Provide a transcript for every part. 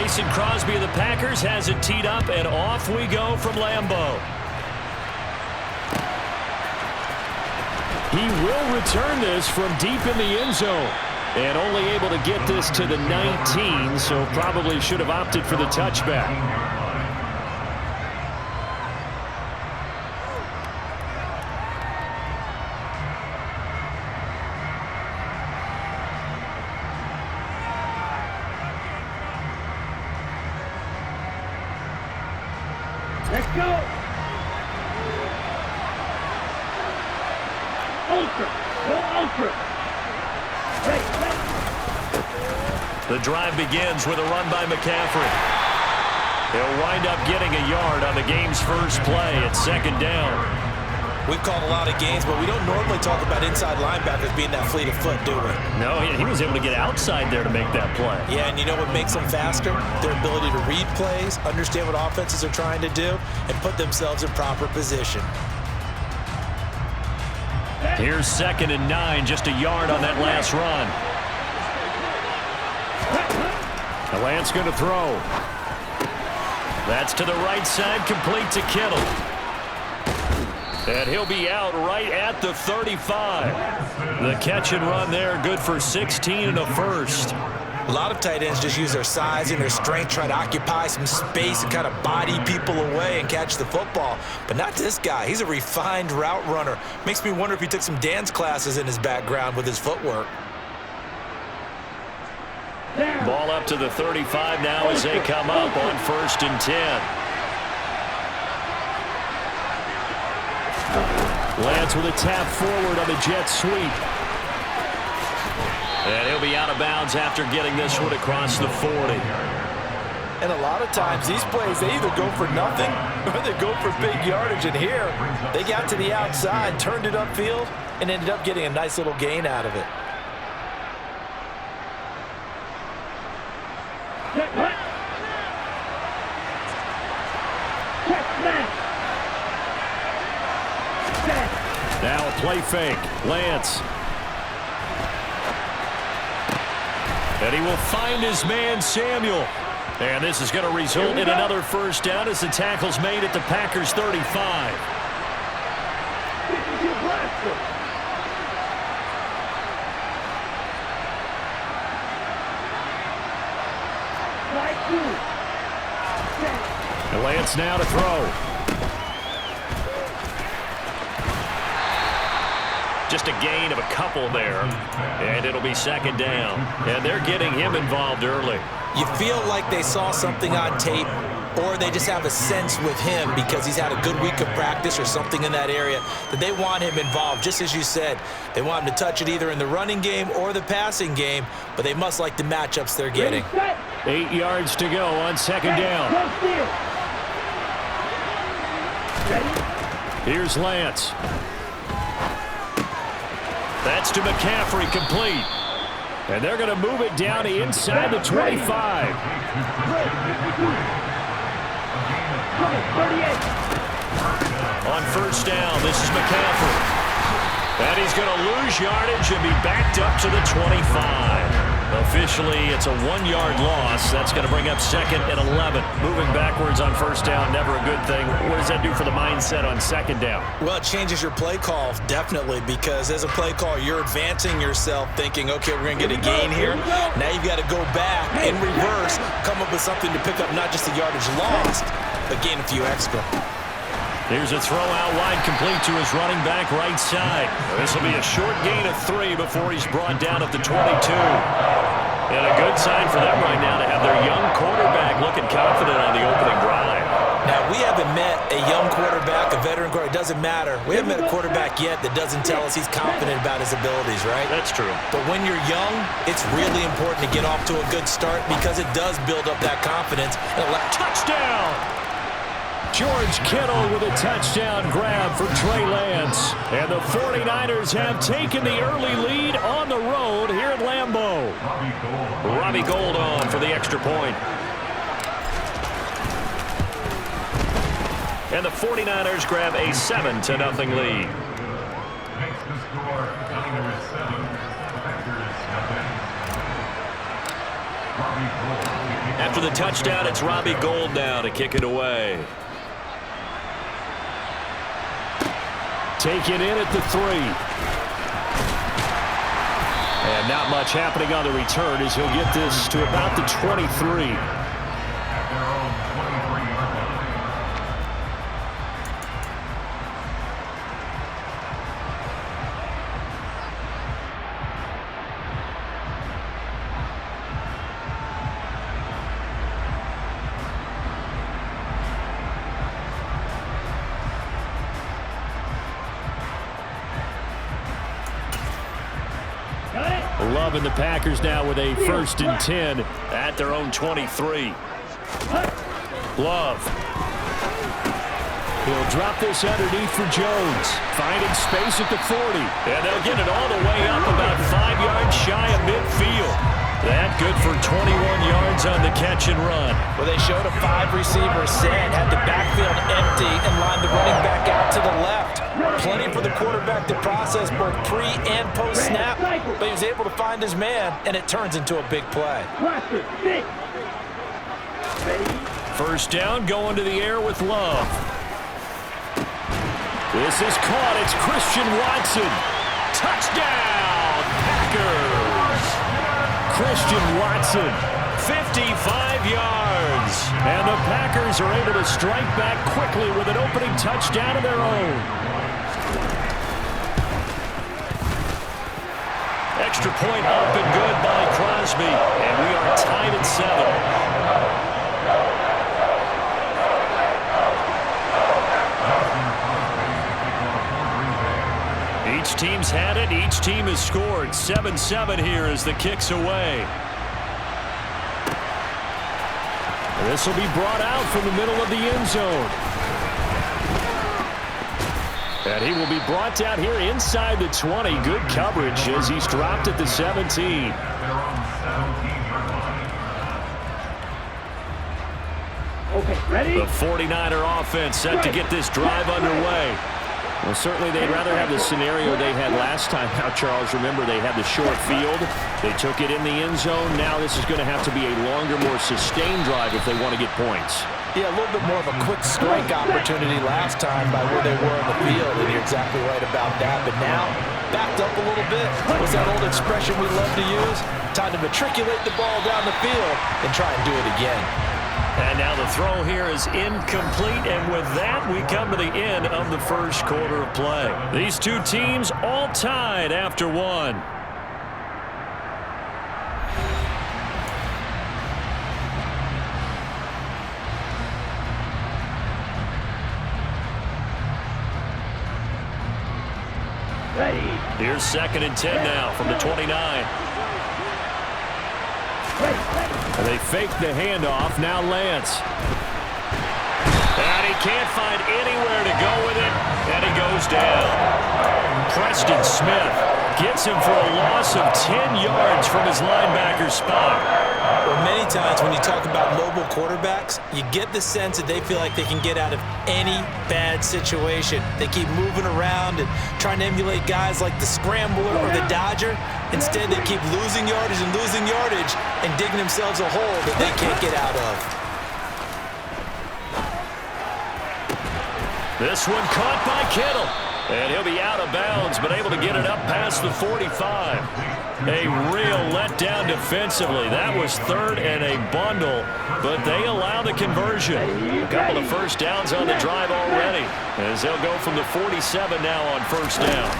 Mason Crosby of the Packers has it teed up, and off we go from Lambeau. He will return this from deep in the end zone. And only able to get this to the 19, so probably should have opted for the touchback. Let's go! Ultra! Go ultra! The drive begins with a run by McCaffrey. He'll wind up getting a yard on the game's first play at second down. We've called a lot of games, but we don't normally talk about inside linebackers being that fleet of foot, do we? No, he was able to get outside there to make that play. Yeah, and you know what makes them faster? Their ability to read plays, understand what offenses are trying to do, and put themselves in proper position. Here's 2nd and 9, just a yard on that last run. Lance going to throw. That's to the right side, complete to Kittle. And he'll be out right at the 35. The catch and run there, good for 16 and a first. A lot of tight ends just use their size and their strength, try to occupy some space and kind of body people away and catch the football. But not this guy. He's a refined route runner. Makes me wonder if he took some dance classes in his background with his footwork. Ball up to the 35 now as they come up on 1st and 10. Lance with a tap forward on the jet sweep. And he'll be out of bounds after getting this one across the 40. And a lot of times these plays, they either go for nothing or they go for big yardage. And here, they got to the outside, turned it upfield, and ended up getting a nice little gain out of it. Now a play fake. Lance. And he will find his man, Samuel. And this is going to result in another first down as the tackle's made at the Packers' 35. And Lance now to throw. Just a gain of a couple there, and it'll be 2nd down. And they're getting him involved early. You feel like they saw something on tape, or they just have a sense with him because he's had a good week of practice or something in that area that they want him involved. Just as you said, they want him to touch it either in the running game or the passing game, but they must like the matchups they're getting. 8 yards to go on 2nd down. Here's Lance. That's to McCaffrey, complete. And they're going to move it down to inside the 25. On 1st down, this is McCaffrey. And he's going to lose yardage and be backed up to the 25. Officially, it's a 1-yard loss. That's going to bring up 2nd and 11. Moving backwards on 1st down, never a good thing. What does that do for the mindset on 2nd down? Well, it changes your play call, definitely, because as a play call, you're advancing yourself thinking, okay, we're going to get a gain here. Now you've got to go back in reverse, come up with something to pick up not just the yardage lost, but gain a few extra. Here's a throw out wide, complete to his running back right side. This will be a short gain of 3 before he's brought down at the 22. And a good sign for them right now to have their young quarterback looking confident on the opening drive. Now, we haven't met a young quarterback, a veteran quarterback. It doesn't matter. We haven't met a quarterback yet that doesn't tell us he's confident about his abilities, right? That's true. But when you're young, it's really important to get off to a good start because it does build up that confidence. Touchdown! George Kittle with a touchdown grab for Trey Lance. And the 49ers have taken the early lead on the road here at Lambeau. Robbie Gould on for the extra point. And the 49ers grab a 7-0 lead. Makes the score 9-7. After the touchdown, it's Robbie Gould now to kick it away. Taken in at the 3. And not much happening on the return as he'll get this to about the 23. Love and the Packers now with a 1st and 10 at their own 23. Love. He'll drop this underneath for Jones. Finding space at the 40. And they'll get it all the way up about 5 yards shy of midfield. That good for 21 yards on the catch and run. Well, they showed a 5-receiver set, had the backfield empty, and lined the running back out to the left. Plenty for the quarterback to process both pre and post snap, but he was able to find his man, and it turns into a big play. 1st down, going to the air with Love. This is caught. It's Christian Watson. Touchdown, Packers. Christian Watson, 55 yards. And the Packers are able to strike back quickly with an opening touchdown of their own. Extra point up and good by Crosby. And we are tied at 7. Each team's had it. Each team has scored. 7-7 here as the kick's away. This will be brought out from the middle of the end zone. And he will be brought down here inside the 20. Good coverage as he's dropped at the 17. Okay, ready? The 49er offense set to get this drive underway. Well, certainly they'd rather have the scenario they had last time out, Charles. Remember, they had the short field. They took it in the end zone. Now this is going to have to be a longer, more sustained drive if they want to get points. Yeah, a little bit more of a quick strike opportunity last time by where they were on the field, and you're exactly right about that. But now, backed up a little bit. What's that old expression we love to use? Time to matriculate the ball down the field and try and do it again. And now the throw here is incomplete, and with that, we come to the end of the 1st quarter of play. These two teams all tied after 1. Ready? Here's 2nd and 10 now from the 29. And they fake the handoff. Now Lance. And he can't find anywhere to go with it. And he goes down. Preston Smith gets him for a loss of 10 yards from his linebacker spot. Well, many times when you talk about mobile quarterbacks, you get the sense that they feel like they can get out of any bad situation. They keep moving around and trying to emulate guys like the Scrambler or the Dodger. Instead, they keep losing yardage and digging themselves a hole that they can't get out of. This one caught by Kittle. And he'll be out of bounds, but able to get it up past the 45. A real letdown defensively. That was 3rd and a bundle, but they allow the conversion. A couple of 1st downs on the drive already, as they'll go from the 47 now on 1st down.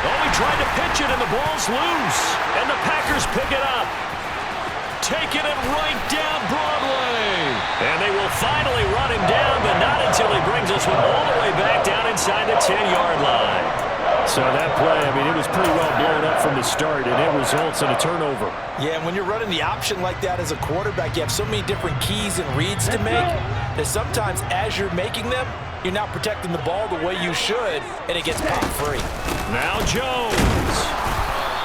Oh, he tried to pitch it, and the ball's loose. And the Packers pick it up. Taking it right down Broadway. And they will finally run him down, but not until he brings this one all the way back down inside the 10-yard line. So that play, I mean, it was pretty well blown up from the start, and it results in a turnover. Yeah, and when you're running the option like that as a quarterback, you have so many different keys and reads to make that sometimes as you're making them, you're not protecting the ball the way you should, and it gets popped free. Now Jones.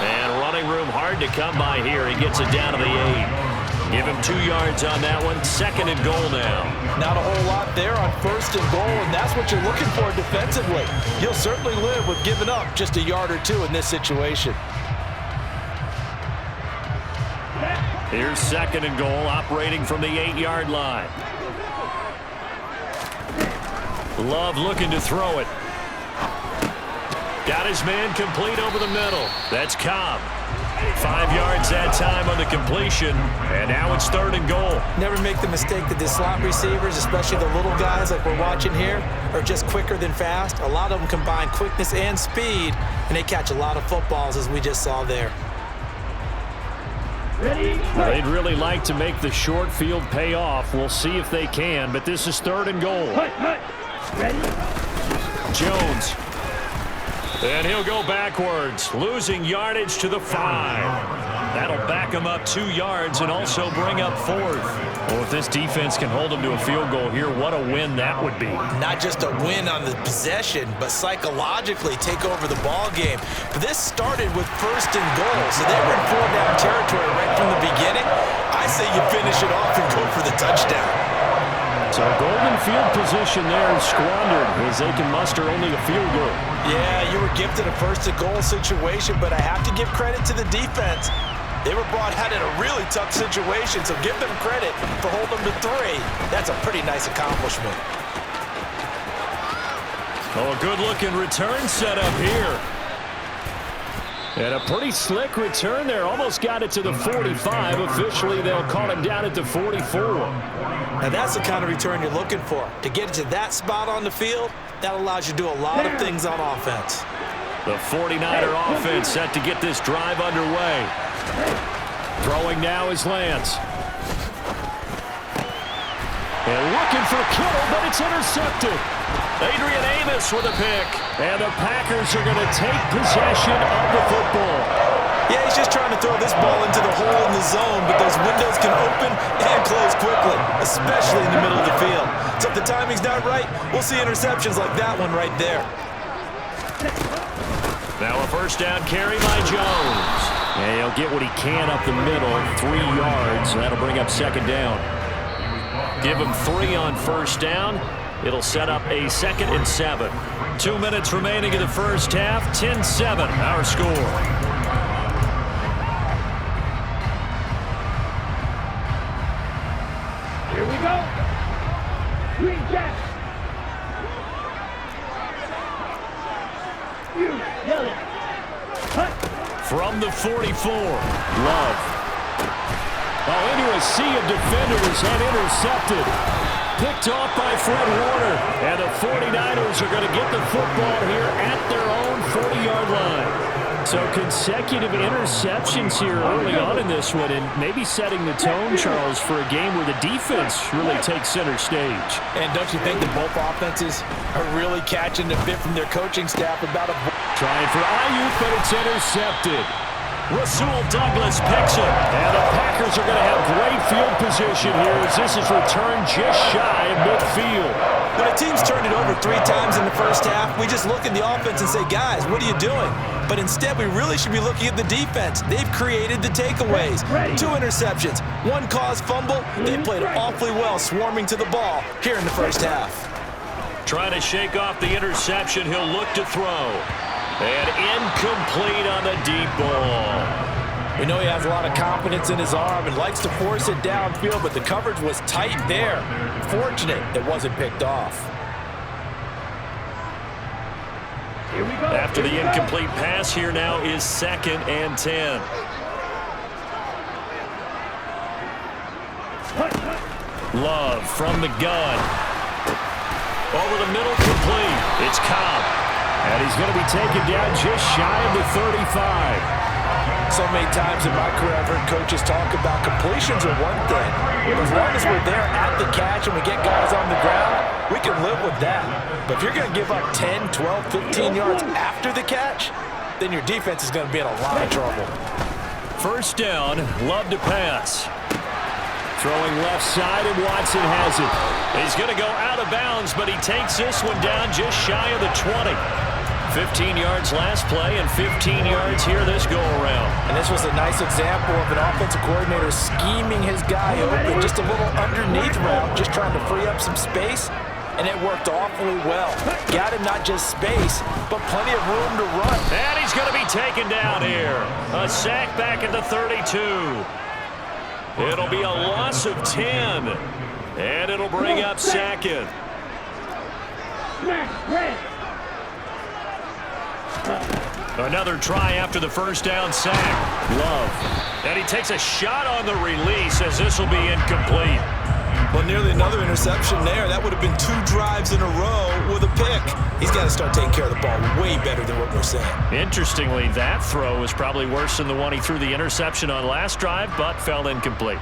And running room hard to come by here. He gets it down to the 8. Give him 2 yards on that one. 2nd and goal now. Not a whole lot there on 1st and goal, and that's what you're looking for defensively. You'll certainly live with giving up just a yard or 2 in this situation. Here's 2nd and goal, operating from the 8-yard line. Love looking to throw it. Got his man complete over the middle. That's Cobb. 5 yards that time on the completion, and now it's 3rd and goal. Never make the mistake that the slot receivers, especially the little guys like we're watching here, are just quicker than fast. A lot of them combine quickness and speed, and they catch a lot of footballs, as we just saw there. Ready? They'd really like to make the short field pay off. We'll see if they can, but this is 3rd and goal. Ready? Jones. And he'll go backwards, losing yardage to the 5. That'll back him up 2 yards and also bring up 4th. Well, if this defense can hold him to a field goal here, what a win that would be. Not just a win on the possession, but psychologically take over the ball game. This started with 1st and goal, so they were in 4-down territory right from the beginning. I say you finish it off and go for the touchdown. So golden field position there is squandered as they can muster only a field goal. Yeah, you were gifted a 1st and goal situation, but I have to give credit to the defense. They were brought out in a really tough situation, so give them credit for holding them to 3. That's a pretty nice accomplishment. Oh, a good-looking return set up here. And a pretty slick return there. Almost got it to the 45. Officially, they'll call it down at the 44. Now, that's the kind of return you're looking for. To get it to that spot on the field, that allows you to do a lot of things on offense. The 49er offense set to get this drive underway. Throwing now is Lance. And looking for Kittle, but it's intercepted. Adrian Amos with a pick. And the Packers are going to take possession of the football. Yeah, he's just trying to throw this ball into the hole in the zone, but those windows can open and close quickly, especially in the middle of the field. So if the timing's not right, we'll see interceptions like that one right there. Now a 1st down carry by Jones. And he'll get what he can up the middle, 3 yards. That'll bring up 2nd down. Give him 3 on 1st down. It'll set up a 2nd and 7. 2 minutes remaining in the 1st half. 10-7, our score. Here we go. Green Jack. You yell it. From the 44, Love. Oh, into a sea of defenders and intercepted. Picked off by Fred Warner. And the 49ers are going to get the football here at their own 40-yard line. So consecutive interceptions here early on in this one, and maybe setting the tone, Charles, for a game where the defense really takes center stage. And don't you think that both offenses are really catching the bit from their coaching staff about a... Trying for Ayuk, but it's intercepted. Rasul Douglas picks it, and the Packers are going to have great field position here as this is returned just shy of midfield. When a team's turned it over 3 times in the 1st half, we just look at the offense and say, guys, what are you doing? But instead, we really should be looking at the defense. They've created the takeaways. 2 interceptions, 1 caused fumble. They played awfully well swarming to the ball here in the 1st half. Trying to shake off the interception, he'll look to throw. And incomplete on the deep ball. We know he has a lot of confidence in his arm and likes to force it downfield, but the coverage was tight there. Fortunate it wasn't picked off. Here we go. After the incomplete pass, here now is 2nd and 10. Love from the gun. Over the middle, complete. It's Cobb. And he's going to be taken down just shy of the 35. So many times in my career, I've heard coaches talk about completions are one thing. But as long as we're there at the catch and we get guys on the ground, we can live with that. But if you're going to give up 10, 12, 15 yards after the catch, then your defense is going to be in a lot of trouble. 1st down, Love to pass. Throwing left side, and Watson has it. He's going to go out of bounds, but he takes this one down just shy of the 20. 15 yards last play and 15 yards here this go-around. And this was a nice example of an offensive coordinator scheming his guy open, just a little underneath route, just trying to free up some space, and it worked awfully well. Got him not just space, but plenty of room to run. And he's going to be taken down here. A sack back at the 32. It'll be a loss of 10. And it'll bring up second. Another try after the first down sack. Love. And he takes a shot on the release as this will be incomplete. Well, nearly another interception there. That would have been 2 drives in a row with a pick. He's got to start taking care of the ball way better than what we're saying. Interestingly, that throw was probably worse than the one he threw the interception on last drive, but fell incomplete.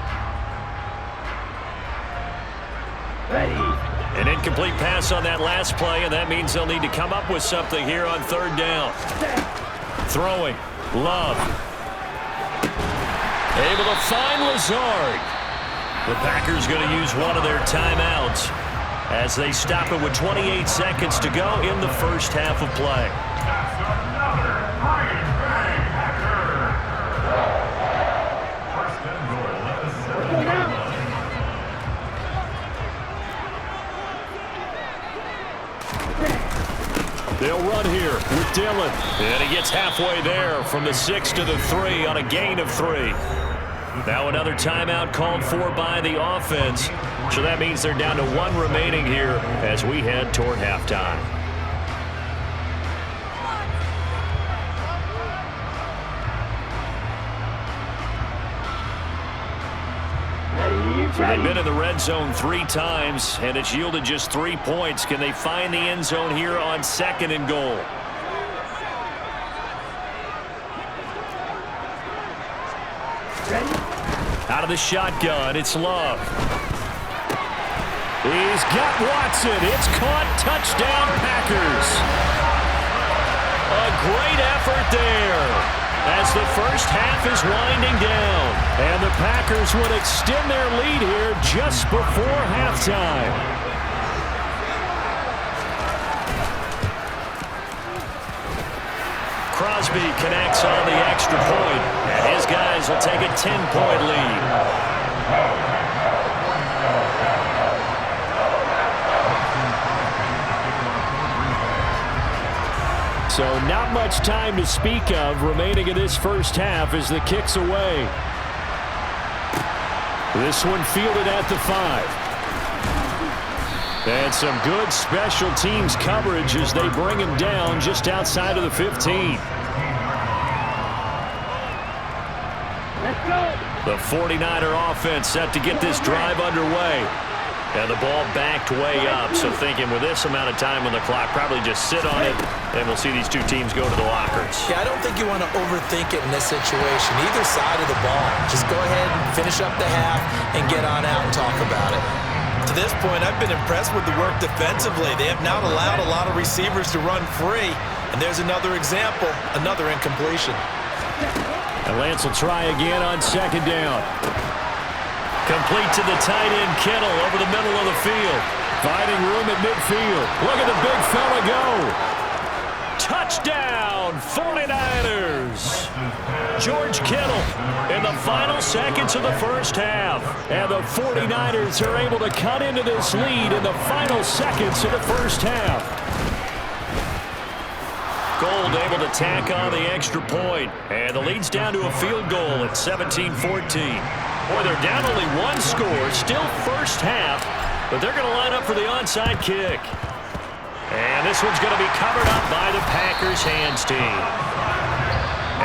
An incomplete pass on that last play, and that means they'll need to come up with something here on third down. Throwing. Love. Able to find Lazard. The Packers going to use one of their timeouts as they stop it with 28 seconds to go in the first half of play. They'll run here with Dillon. And he gets halfway there from the 6 to the 3 on a gain of 3. Now another timeout called for by the offense. So that means they're down to 1 remaining here as we head toward halftime. So they've been in the red zone 3 times, and it's yielded just 3 points. Can they find the end zone here on 2nd and goal? Out of the shotgun, it's Love. He's got Watson. It's caught. Touchdown, Packers. A great effort there as the first half is winding down. And the Packers would extend their lead here just before halftime. Crosby connects on the extra point, and his guys will take a 10-point lead. So not much time to speak of remaining in this first half as the kick's away. This one fielded at the 5. And some good special teams coverage as they bring him down just outside of the 15. Let's go. The 49er offense set to get this drive underway. And the ball backed way up. So thinking with this amount of time on the clock, probably just sit on it, and we'll see these two teams go to the lockers. Yeah, I don't think you want to overthink it in this situation. Either side of the ball. Just go ahead and finish up the half and get on out and talk about it. To this point, I've been impressed with the work defensively. They have not allowed a lot of receivers to run free. And there's another example, another incompletion. And Lance will try again on 2nd down. Complete to the tight end, Kittle, over the middle of the field. Finding room at midfield. Look at the big fella go. Touchdown, 49ers. George Kittle in the final seconds of the first half. And the 49ers are able to cut into this lead in the final seconds of the first half. Gold able to tack on the extra point. And the lead's down to a field goal at 17-14. Boy, they're down only 1 score, still first half, but they're going to line up for the onside kick. And this one's going to be covered up by the Packers hands team.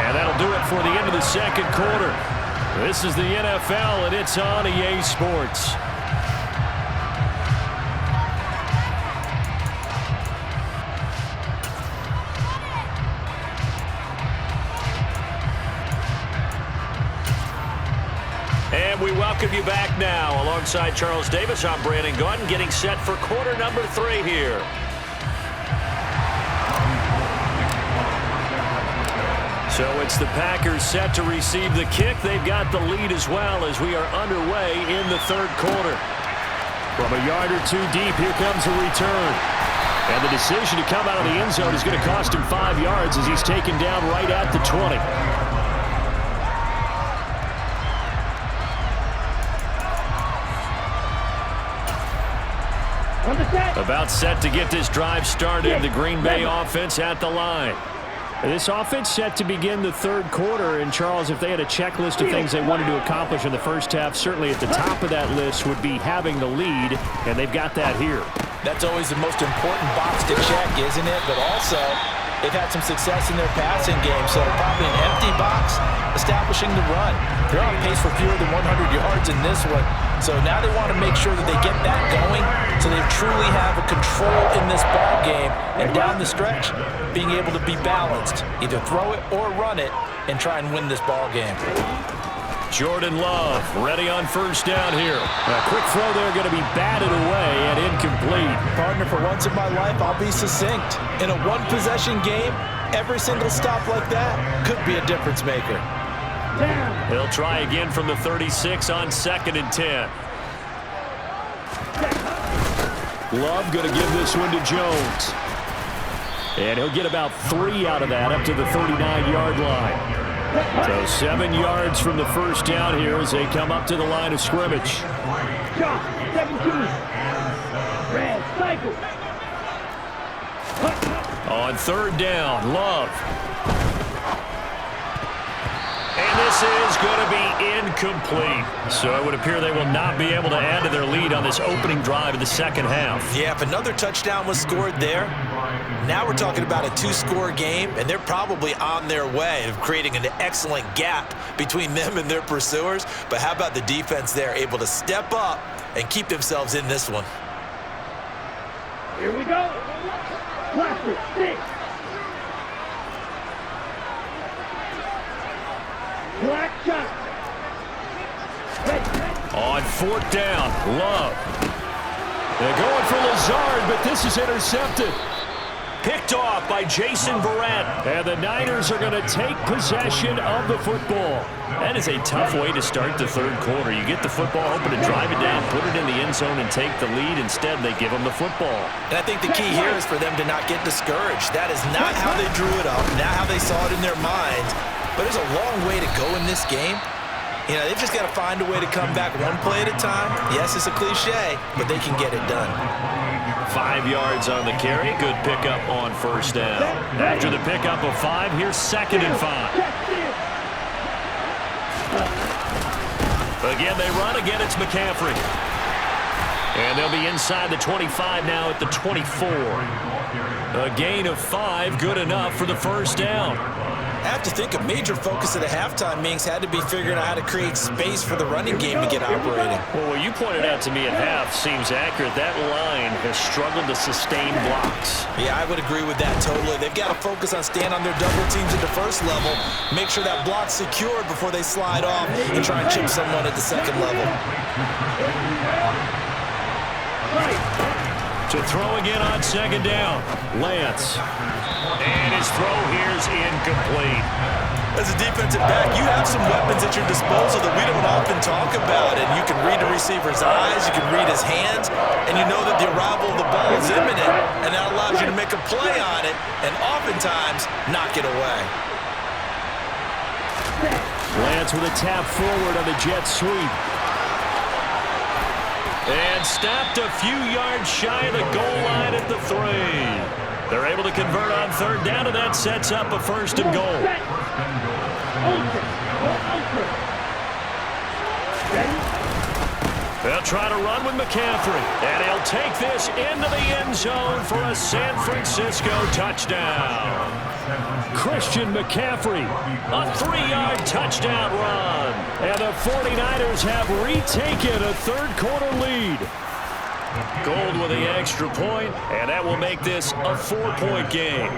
And that'll do it for the end of the second quarter. This is the NFL, and it's on EA Sports. And we welcome you back now. Alongside Charles Davis, I'm Brandon Gaudin, getting set for quarter number 3 here. So it's the Packers set to receive the kick. They've got the lead as well as we are underway in the third quarter. From a yard or 2 deep, here comes a return. And the decision to come out of the end zone is going to cost him 5 yards as he's taken down right at the 20. On the set. About set to get this drive started. The Green Bay offense at the line. This offense set to begin the third quarter, and Charles, if they had a checklist of things they wanted to accomplish in the first half, certainly at the top of that list would be having the lead, and they've got that here. That's always the most important box to check, isn't it? But also, they've had some success in their passing game, so probably an empty box establishing the run. They're on pace for fewer than 100 yards in this one, so now they want to make sure that they get that going so they truly have a control in this ball game, and down the stretch, being able to be balanced, either throw it or run it, and try and win this ball game. Jordan Love ready on first down here. A quick throw there going to be batted away and incomplete. Partner, for once in my life, I'll be succinct. In a one-possession game, every single stop like that could be a difference maker. He'll try again from the 36 on 2nd and 10. Love going to give this one to Jones. And he'll get about 3 out of that up to the 39-yard line. So 7 yards from the first down here as they come up to the line of scrimmage. 17. Red cycle. On 3rd down, Love. And this is going to be incomplete. So it would appear they will not be able to add to their lead on this opening drive of the second half. Yeah, if another touchdown was scored there, now we're talking about a 2-score game, and they're probably on their way of creating an excellent gap between them and their pursuers. But how about the defense there, able to step up and keep themselves in this one? Here we go. Plastic 6. Black shot. On 4th down, Love. They're going for Lazard, but this is intercepted. Picked off by Jason Verrett. And the Niners are going to take possession of the football. That is a tough way to start the third quarter. You get the football, hoping to drive it down, put it in the end zone, and take the lead. Instead, they give them the football. And I think the key here is for them to not get discouraged. That is not how they drew it up, not how they saw it in their minds. But there's a long way to go in this game. You know, they've just got to find a way to come back one play at a time. Yes, it's a cliche, but they can get it done. 5 yards on the carry. Good pickup on first down. After the pickup of 5, here's 2nd and 5. Again, they run. Again, it's McCaffrey. And they'll be inside the 25 now at the 24. A gain of 5, good enough for the first down. I have to think a major focus of the halftime meetings had to be figuring out how to create space for the running game to get operating. Well, what you pointed out to me at half seems accurate. That line has struggled to sustain blocks. Yeah, I would agree with that totally. They've got to focus on staying on their double teams at the first level, make sure that block's secured before they slide off and try and chip someone at the second level. To throw again on 2nd down, Lance. And his throw here's incomplete. As a defensive back, you have some weapons at your disposal that we don't often talk about. And you can read the receiver's eyes, you can read his hands, and you know that the arrival of the ball is imminent, and that allows you to make a play on it and oftentimes knock it away. Lance with a tap forward on the jet sweep. And stopped a few yards shy of the goal line at the 3. They're able to convert on 3rd down, and that sets up a 1st and goal. They'll try to run with McCaffrey, and he'll take this into the end zone for a San Francisco touchdown. Christian McCaffrey, a 3-yard touchdown run. And the 49ers have retaken a third quarter lead. Gold with the extra point, and that will make this a 4-point game.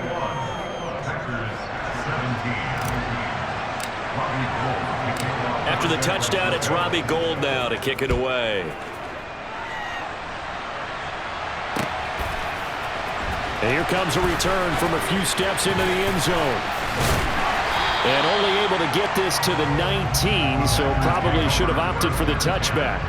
After the touchdown, it's Robbie Gould now to kick it away. And here comes a return from a few steps into the end zone. And only able to get this to the 19, so probably should have opted for the touchback.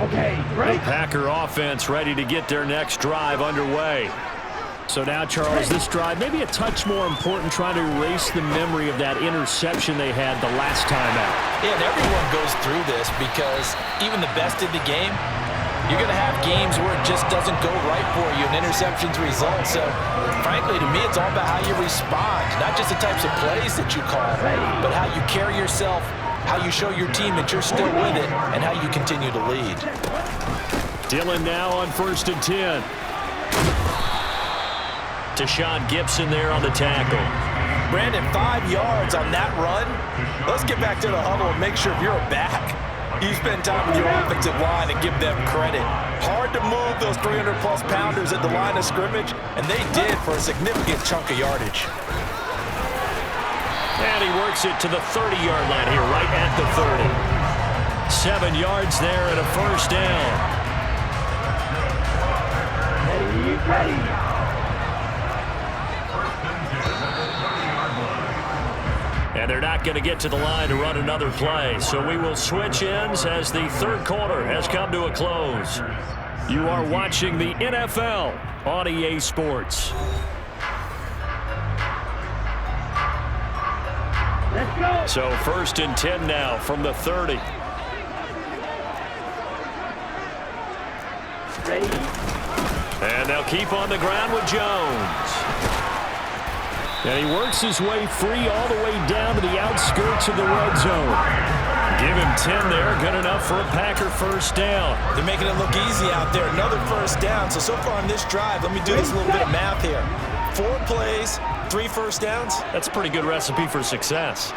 Okay, The Packer offense ready to get their next drive underway. So now, Charles, this drive maybe a touch more important, trying to erase the memory of that interception they had the last time out. Yeah, and everyone goes through this because even the best in the game, you're going to have games where it just doesn't go right for you and interceptions result. So, frankly, to me, it's all about how you respond, not just the types of plays that you call, but how you carry yourself, how you show your team that you're still with it, and how you continue to lead. Dillon now on 1st and 10. Deshaun Gibson there on the tackle. Brandon, 5 yards on that run. Let's get back to the huddle and make sure you're back. You spend time with your offensive line and give them credit. Hard to move those 300-plus pounders at the line of scrimmage, and they did for a significant chunk of yardage. And he works it to the 30-yard line here, right at the 30. 7 yards there and a first down. Ready. And they're not going to get to the line to run another play. So we will switch ends as the third quarter has come to a close. You are watching the NFL on EA Sports. Let's go. So 1st and 10 now from the 30. Ready. And they'll keep on the ground with Jones. And he works his way free all the way down to the outskirts of the red zone. Give him 10 there, good enough for a Packer first down. They're making it look easy out there. Another first down. So far on this drive, let me do this little bit of math here. 4 plays, 3 first downs. That's a pretty good recipe for success.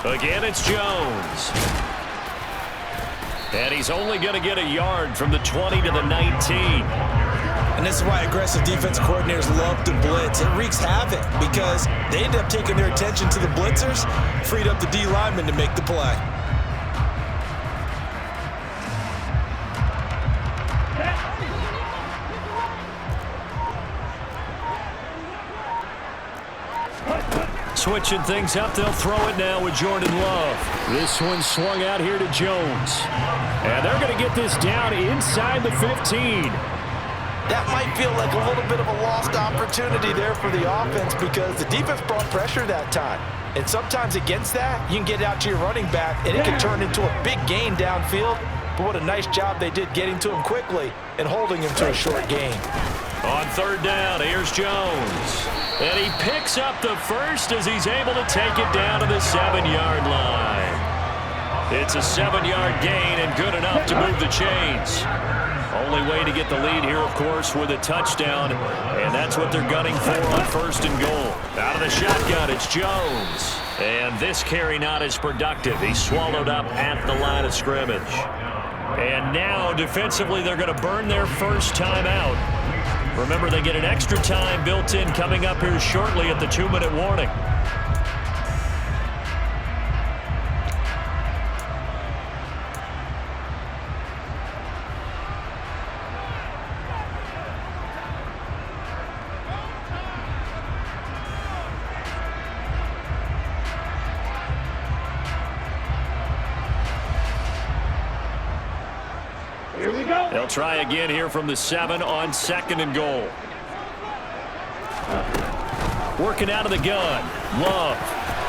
Again, it's Jones. And he's only going to get a yard from the 20 to the 19. And this is why aggressive defensive coordinators love to blitz. It wreaks havoc because they end up taking their attention to the blitzers, freed up the D lineman to make the play. Switching things up, they'll throw it now with Jordan Love. This one swung out here to Jones. And they're going to get this down inside the 15. That might feel like a little bit of a lost opportunity there for the offense because the defense brought pressure that time. And sometimes against that, you can get out to your running back, and it can turn into a big gain downfield. But what a nice job they did getting to him quickly and holding him to a short gain. On 3rd down, here's Jones. And he picks up the first as he's able to take it down to the 7-yard line. It's a 7-yard gain and good enough to move the chains. Only way to get the lead here, of course, with a touchdown, and that's what they're gunning for on 1st and goal. Out of the shotgun, it's Jones. And this carry not as productive. He's swallowed up at the line of scrimmage. And now, defensively, they're going to burn their first timeout. Remember, they get an extra time built in coming up here shortly at the 2-minute warning. Here we go. They'll try again here from the 7 on 2nd and goal. Working out of the gun. Love.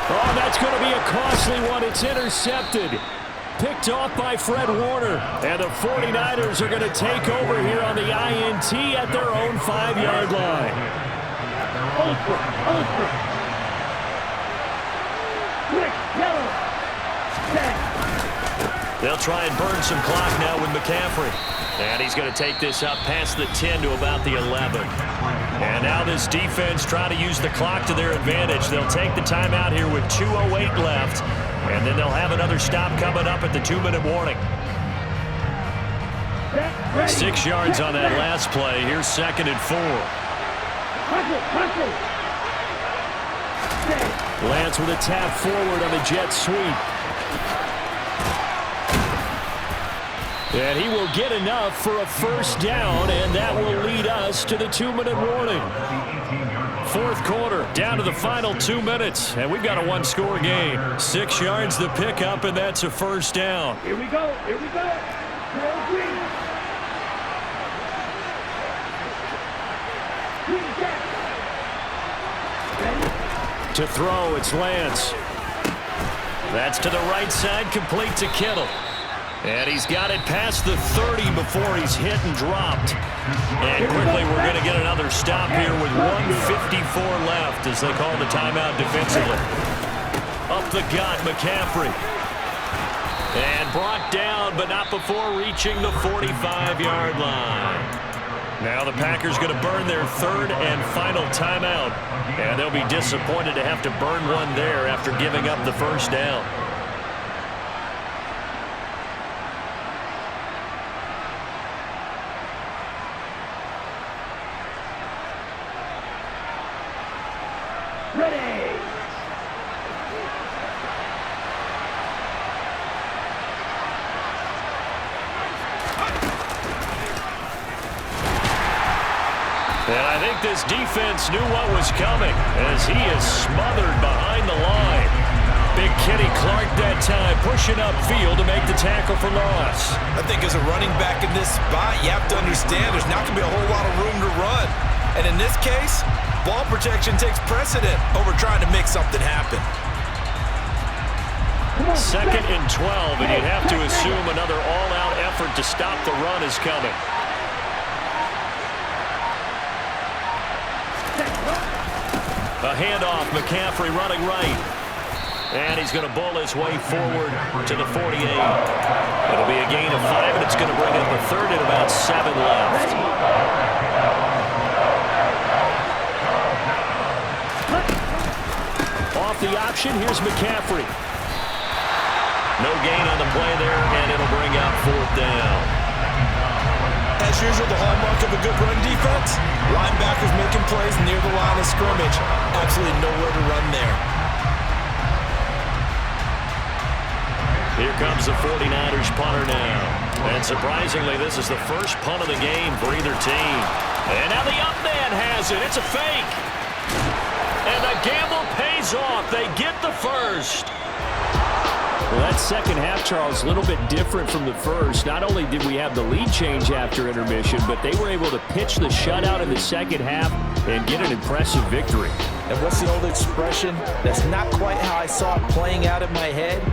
Oh, that's going to be a costly one. It's intercepted. Picked off by Fred Warner. And the 49ers are going to take over here on the INT at their own 5-yard line. Quick, yellow. Set. They'll try and burn some clock now with McCaffrey. And he's going to take this up past the 10 to about the 11. And now this defense trying to use the clock to their advantage. They'll take the timeout here with 2:08 left. And then they'll have another stop coming up at the 2-minute warning. 6 yards on that last play. Here's 2nd and 4. Lance with a tap forward on the jet sweep. And he will get enough for a first down, and that will lead us to the 2-minute warning. 4th quarter, down to the final 2 minutes, and we've got a 1-score game. 6 yards the pickup, and that's a first down. Here we go. Here we go. To throw, it's Lance. That's to the right side, complete to Kittle. And he's got it past the 30 before he's hit and dropped. And quickly we're going to get another stop here with 1:54 left as they call the timeout defensively. Up the gut, McCaffrey. And brought down, but not before reaching the 45-yard line. Now the Packers going to burn their third and final timeout. And they'll be disappointed to have to burn one there after giving up the first down. And I think this defense knew what was coming as he is smothered behind the line. Big Kenny Clark that time pushing upfield to make the tackle for loss. I think as a running back in this spot, you have to understand there's not going to be a whole lot of room to run. And in this case, ball protection takes precedent over trying to make something happen. 2nd and 12, and you'd have to assume another all-out effort to stop the run is coming. A handoff, McCaffrey running right. And he's going to bull his way forward to the 48. It'll be a gain of 5, and it's going to bring up a third and about 7 left. Off the option, here's McCaffrey. No gain on the play there, and it'll bring out 4th down. As usual, the hallmark of a good run defense, linebackers making plays near the line of scrimmage. Absolutely nowhere to run there. Here comes the 49ers punter now. And surprisingly, this is the first punt of the game for either team. And now the up man has it. It's a fake. And the gamble pays off. They get the first. Well, that second half, Charles, a little bit different from the first. Not only did we have the lead change after intermission, but they were able to pitch the shutout in the second half and get an impressive victory. And what's the old expression? That's not quite how I saw it playing out in my head.